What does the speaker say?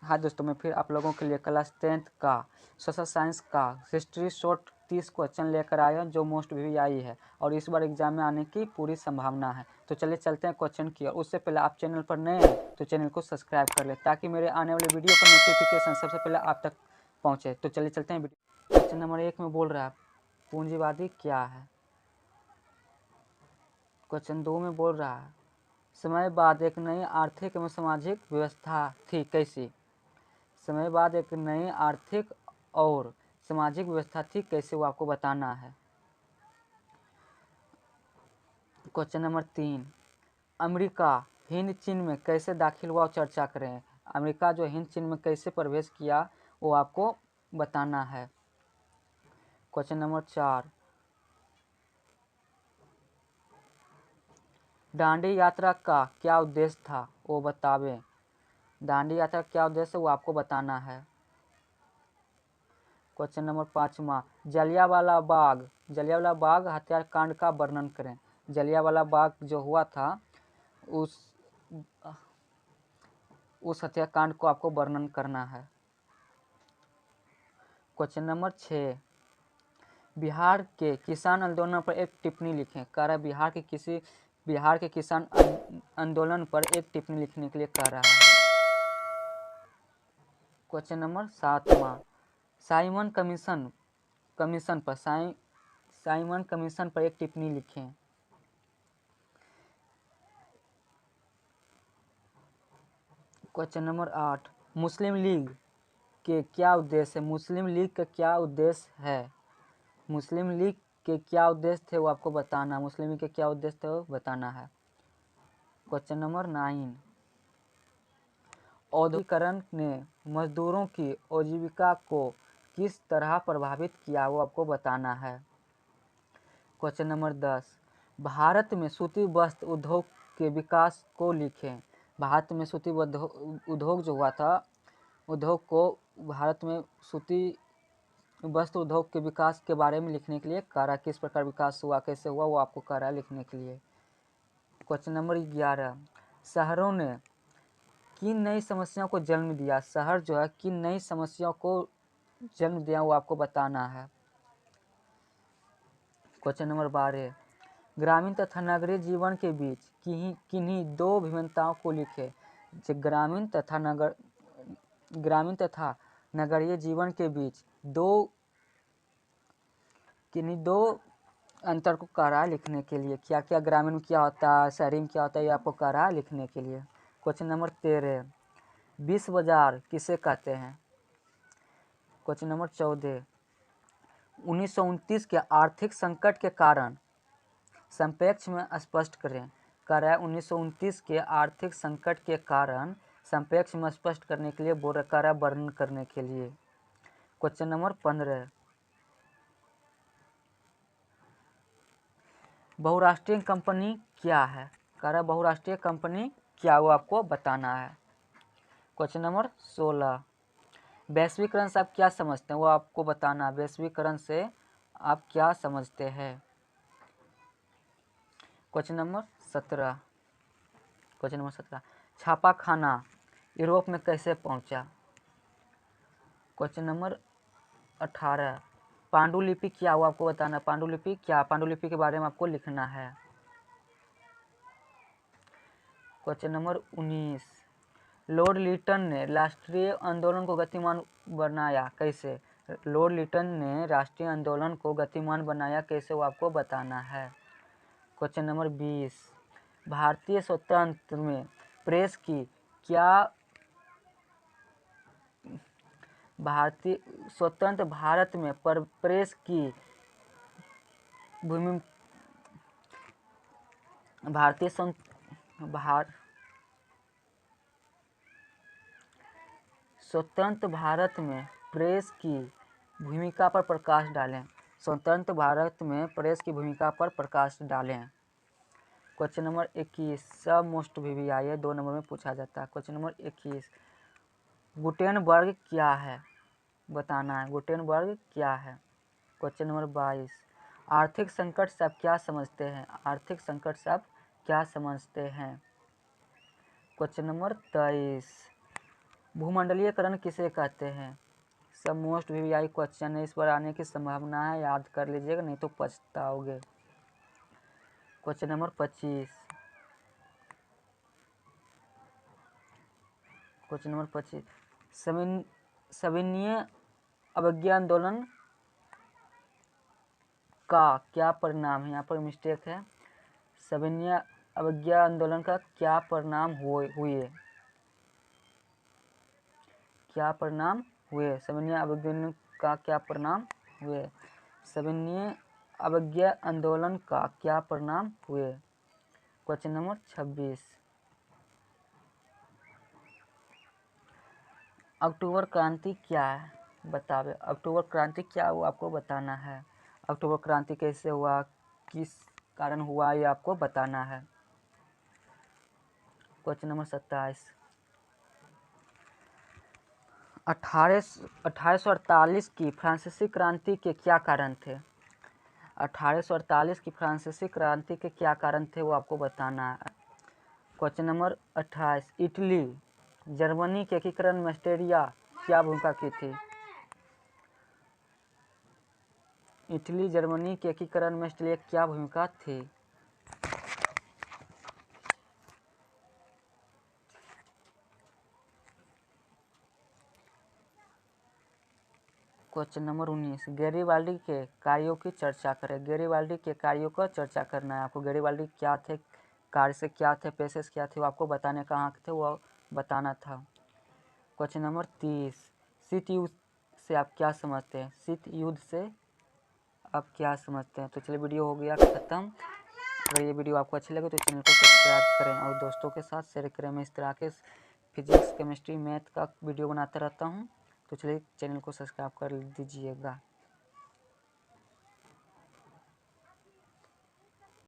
हाँ दोस्तों, मैं फिर आप लोगों के लिए क्लास 10th का सोशल साइंस का हिस्ट्री शॉर्ट 30 क्वेश्चन लेकर आया जो मोस्ट भी आई है और इस बार एग्जाम में आने की पूरी संभावना है। तो चलिए चलते हैं क्वेश्चन की ओर। उससे पहले आप चैनल पर नए हैं तो चैनल को सब्सक्राइब कर ले ताकि मेरे आने वाले वीडियो का नोटिफिकेशन सबसे पहले आप तक पहुँचे। तो चलिए चलते हैं वीडियो। क्वेश्चन नंबर 1 में बोल रहा है पूंजीवादी क्या है। क्वेश्चन 2 में बोल रहा है समय बाद एक नई आर्थिक एवं सामाजिक व्यवस्था थी कैसी। समय बाद एक नई आर्थिक और सामाजिक व्यवस्था थी कैसे, वो आपको बताना है। क्वेश्चन नंबर 3, अमेरिका हिंद चीन में कैसे दाखिल हुआ, चर्चा करें। अमेरिका जो हिंद चीन में कैसे प्रवेश किया वो आपको बताना है। क्वेश्चन नंबर 4, दांडी यात्रा का क्या उद्देश्य था, वो बतावें। दांडी यात्रा का क्या उद्देश्य है वो आपको बताना है। क्वेश्चन नंबर 5वां, जलियांवाला बाग हत्याकांड का वर्णन करें। जलियांवाला बाग जो हुआ था उस हत्याकांड को आपको वर्णन करना है। क्वेश्चन नंबर 6, बिहार के किसान आंदोलन पर एक टिप्पणी लिखें। कह रहा है बिहार के किसान आंदोलन पर एक टिप्पणी लिखने के लिए कह रहा है। क्वेश्चन नंबर 7वां, साइमन कमीशन पर एक टिप्पणी लिखें। क्वेश्चन नंबर 8, मुस्लिम लीग के क्या उद्देश्य है। मुस्लिम लीग का क्या उद्देश्य है। मुस्लिम लीग के क्या उद्देश्य थे वो आपको बताना। मुस्लिम लीग के क्या उद्देश्य थे वो बताना है। क्वेश्चन नंबर 9, औद्योगिकरण ने मजदूरों की आजीविका को किस तरह प्रभावित किया वो आपको बताना है। क्वेश्चन नंबर 10, भारत में सूती वस्त्र उद्योग के विकास को लिखें। भारत में सूती उद्योग जो हुआ था उद्योग को भारत में सूती वस्त्र उद्योग के विकास के बारे में लिखने के लिए कह रहा है। किस प्रकार विकास हुआ, कैसे हुआ वो आपको कह रहा है लिखने के लिए। क्वेश्चन नंबर 11, शहरों ने किन नई समस्याओं को जन्म दिया। शहर जो है किन नई समस्याओं को जन्म दिया वो आपको बताना है। क्वेश्चन नंबर 12, ग्रामीण तथा नगरीय जीवन के बीच किन्हीं दो भिन्नताओं को लिखे। ग्रामीण तथा नगरीय जीवन के बीच किन्हीं दो अंतर को कह रहा है लिखने के लिए। क्या क्या ग्रामीण में क्या होता है, शहरी में क्या होता है, ये आपको कह रहा है लिखने के लिए। क्वेश्चन नंबर 13, विश्व बाजार किसे कहते हैं। क्वेश्चन नंबर 14, 1929 के आर्थिक संकट के कारण संक्षेप में स्पष्ट करें। कह रहा है 1929 के आर्थिक संकट के कारण संक्षेप में स्पष्ट करने के लिए बोल रहा है वर्णन करने के लिए। क्वेश्चन नंबर 15, बहुराष्ट्रीय कंपनी क्या है। कह रहा है बहुराष्ट्रीय कंपनी क्या वो आपको बताना है। क्वेश्चन नंबर 16, वैश्वीकरण से आप क्या समझते हैं वो आपको बताना। वैश्वीकरण से आप क्या समझते हैं। क्वेश्चन नंबर 17, छापा खाना यूरोप में कैसे पहुंचा। क्वेश्चन नंबर 18, पांडुलिपि क्या वो आपको बताना। पांडुलिपि के बारे में आपको लिखना है। क्वेश्चन नंबर 19, लॉर्ड लिटन ने राष्ट्रीय आंदोलन को गतिमान बनाया कैसे। लॉर्ड लिटन ने राष्ट्रीय आंदोलन को गतिमान बनाया कैसे वो आपको बताना है। क्वेश्चन नंबर 20, भारतीय स्वतंत्र में प्रेस की क्या भारतीय स्वतंत्र भारत में प्रेस की भूमि स्वतंत्र भारत में प्रेस की भूमिका पर प्रकाश डालें। स्वतंत्र भारत में प्रेस की भूमिका पर प्रकाश डालें। क्वेश्चन नंबर 21, सब मोस्ट भी आई है 2 नंबर में पूछा जाता है। क्वेश्चन नंबर 21, गुटेनबर्ग क्या है बताना है। गुटेनबर्ग क्या है। क्वेश्चन नंबर 22, आर्थिक संकट से आप क्या समझते हैं। आर्थिक संकट से आप क्या समझते हैं। क्वेश्चन नंबर 23, भूमंडलीयकरण किसे कहते हैं? सब मोस्ट वीवीआई क्वेश्चन है, इस पर आने की संभावना है, याद कर लीजिएगा नहीं तो पछताओगे। Question number 25। क्वेश्चन नंबर 25, सविनय अवज्ञा आंदोलन का क्या परिणाम है? यहाँ पर मिस्टेक है। सविनय अवज्ञा आंदोलन का क्या परिणाम हुए? क्या परिणाम हुए? सविनय अवज्ञा का क्या परिणाम हुए? सविनय अवज्ञा आंदोलन का क्या परिणाम हुए? क्वेश्चन नंबर 26, अक्टूबर क्रांति क्या है? बतावे। अक्टूबर क्रांति क्या हुआ आपको बताना है। अक्टूबर क्रांति कैसे हुआ, किस कारण हुआ, ये आपको बताना है। क्वेश्चन नंबर 27, 1848 की फ्रांसीसी क्रांति के क्या कारण थे? 1848 की फ्रांसीसी क्रांति के क्या कारण थे वो आपको बताना है। क्वेश्चन नंबर 28, इटली जर्मनी के एकीकरण में ऑस्ट्रिया क्या भूमिका की थी? इटली जर्मनी के एकीकरण में ऑस्ट्रिया क्या भूमिका थी? क्वेश्चन नंबर 19, गैरीबाल्डी के कार्यों की चर्चा करें। गैरीबाल्डी के कार्यों का चर्चा करना है आपको। गैरीबाल्डी क्या थे, कार्य से क्या थे, पेशे से क्या थे, वो आपको बताने कहाँ थे वो बताना था। क्वेश्चन नंबर 30, शीत युद्ध से आप क्या समझते हैं? शीत युद्ध से आप क्या समझते हैं? तो चलिए वीडियो हो गया ख़त्म। अगर ये वीडियो आपको अच्छी लगे तो चैनल को सब्सक्राइब करें और दोस्तों के साथ शेयर करें। मैं इस तरह के फिजिक्स, केमिस्ट्री, मैथ का वीडियो बनाता रहता हूँ, तो चलिए चैनल को सब्सक्राइब कर दीजिएगा।